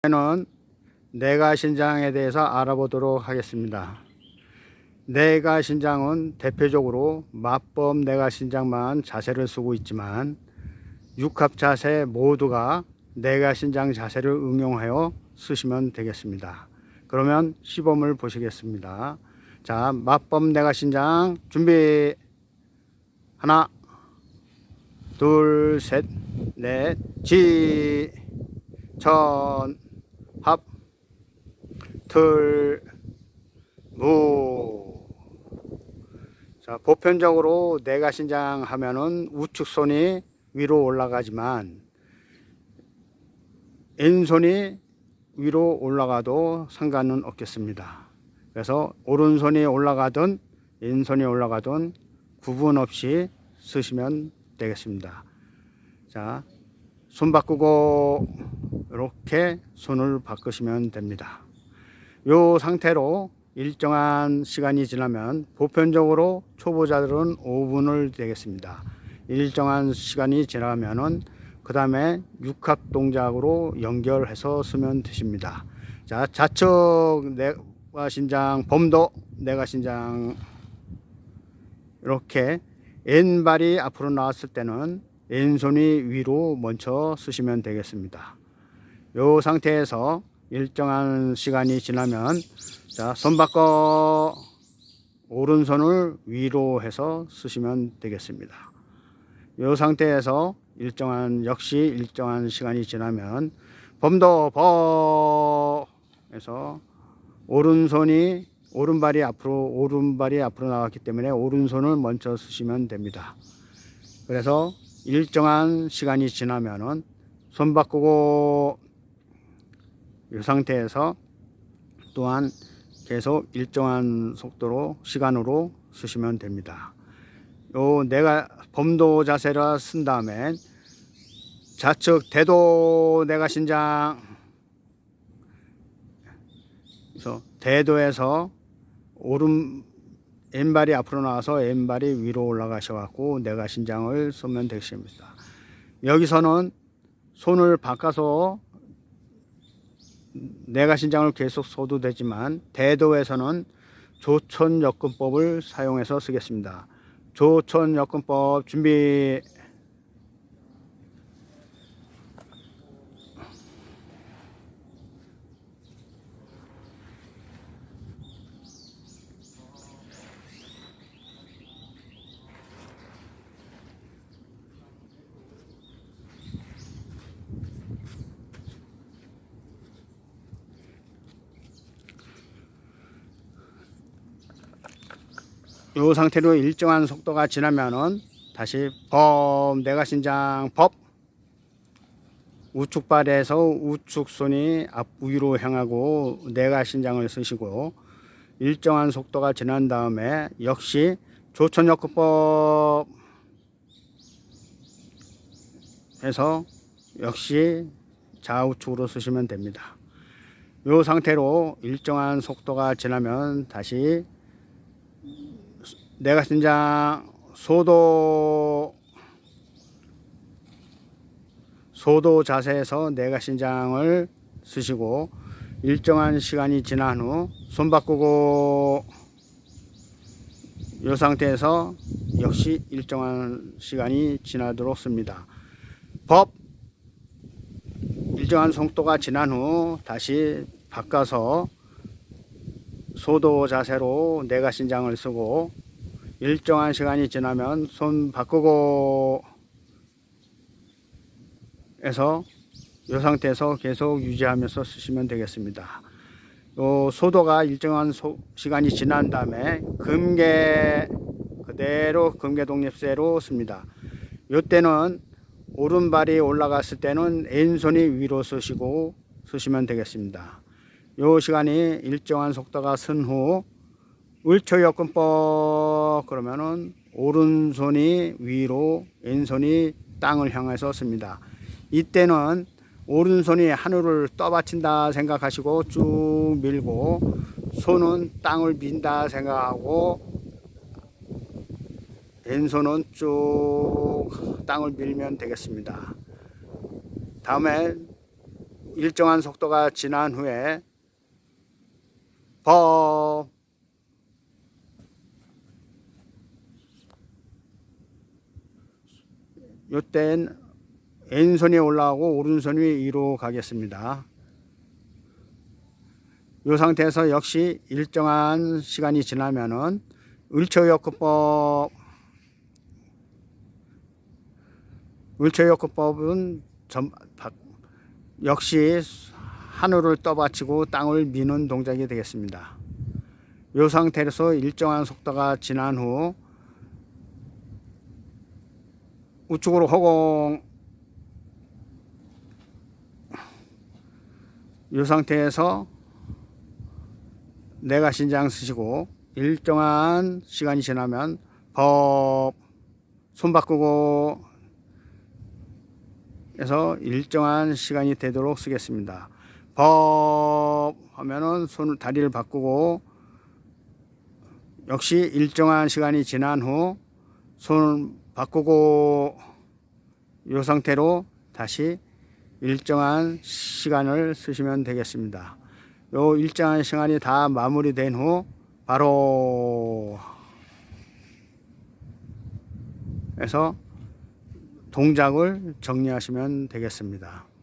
는 내가신장에 대해서 알아보도록 하겠습니다. 내가신장은 대표적으로 맞법 내가신장만 자세를 쓰고 있지만 육합자세 모두가 내가신장 자세를 응용하여 쓰시면 되겠습니다. 그러면 시범을 보시겠습니다. 자, 맞법 내가신장 준비. 하나, 둘, 셋, 넷, 지, 천, 합, 틀, 무. 자, 보편적으로 내가신장 하면은 우측손이 위로 올라가지만 왼손이 위로 올라가도 상관은 없겠습니다. 그래서 오른손이 올라가든 왼손이 올라가든 구분 없이 쓰시면 되겠습니다. 자, 손 바꾸고 이렇게 손을 바꾸시면 됩니다. 이 상태로 일정한 시간이 지나면 보편적으로 초보자들은 5분을 되겠습니다. 일정한 시간이 지나면은 그 다음에 육합 동작으로 연결해서 쓰면 되십니다. 자, 좌측 내가신장, 범도 내가신장, 이렇게 왼발이 앞으로 나왔을 때는 왼손이 위로 먼저 쓰시면 되겠습니다. 이 상태에서 일정한 시간이 지나면 자, 손 바꿔 오른손을 위로 해서 쓰시면 되겠습니다. 이 상태에서 역시 일정한 시간이 지나면 범도 버 해서 오른발이 앞으로 나왔기 때문에 오른손을 먼저 쓰시면 됩니다. 그래서 일정한 시간이 지나면은 손 바꾸고 이 상태에서 또한 계속 일정한 속도로 시간으로 쓰시면 됩니다. 내가 범도 자세라 쓴 다음에 좌측 대도 내가신장, 그래서 대도에서 왼발이 앞으로 나와서 왼발이 위로 올라가셔 갖고 내가신장을 쓰면 되겠습니다. 여기서는 손을 바꿔서 내가신장을 계속 써도 되지만 대도에서는 조천역근법을 사용해서 쓰겠습니다. 조천역근법 준비. 이 상태로 일정한 속도가 지나면은 다시 범 내가신장 법, 우측발에서 우측손이 앞 위로 향하고 내가신장을 쓰시고 일정한 속도가 지난 다음에 역시 조천역근법 해서 역시 좌우측으로 쓰시면 됩니다. 이 상태로 일정한 속도가 지나면 다시 내가신장 소도 자세에서 내가신장을 쓰시고 일정한 시간이 지난 후 손 바꾸고 이 상태에서 역시 일정한 시간이 지나도록 씁니다. 법 일정한 속도가 지난 후 다시 바꿔서 소도 자세로 내가신장을 쓰고 일정한 시간이 지나면 손 바꾸고 해서 이 상태에서 계속 유지하면서 쓰시면 되겠습니다. 소도가 일정한 시간이 지난 다음에 금계 그대로 금계 독립세로 씁니다. 이때는 오른발이 올라갔을 때는 왼손이 위로 쓰시면 되겠습니다. 이 시간이 일정한 속도가 쓴 후 을초역근법 그러면은 오른손이 위로 왼손이 땅을 향해서 씁니다. 이때는 오른손이 하늘을 떠받친다 생각하시고 쭉 밀고 손은 땅을 민다 생각하고 왼손은 쭉 땅을 밀면 되겠습니다. 다음에 일정한 속도가 지난 후에 법 요땐 왼손이 올라가고 오른손이 위로 가겠습니다. 이 상태에서 역시 일정한 시간이 지나면은 을초역구법은 역시 하늘을 떠받치고 땅을 미는 동작이 되겠습니다. 이 상태에서 일정한 속도가 지난 후 우측으로 허공, 이 상태에서 내가신장 쓰시고 일정한 시간이 지나면 법, 손 바꾸고 해서 일정한 시간이 되도록 쓰겠습니다. 법 하면은 다리를 바꾸고 역시 일정한 시간이 지난 후 손 바꾸고 이 상태로 다시 일정한 시간을 쓰시면 되겠습니다. 요 일정한 시간이 다 마무리된 후 바로 해서 동작을 정리하시면 되겠습니다.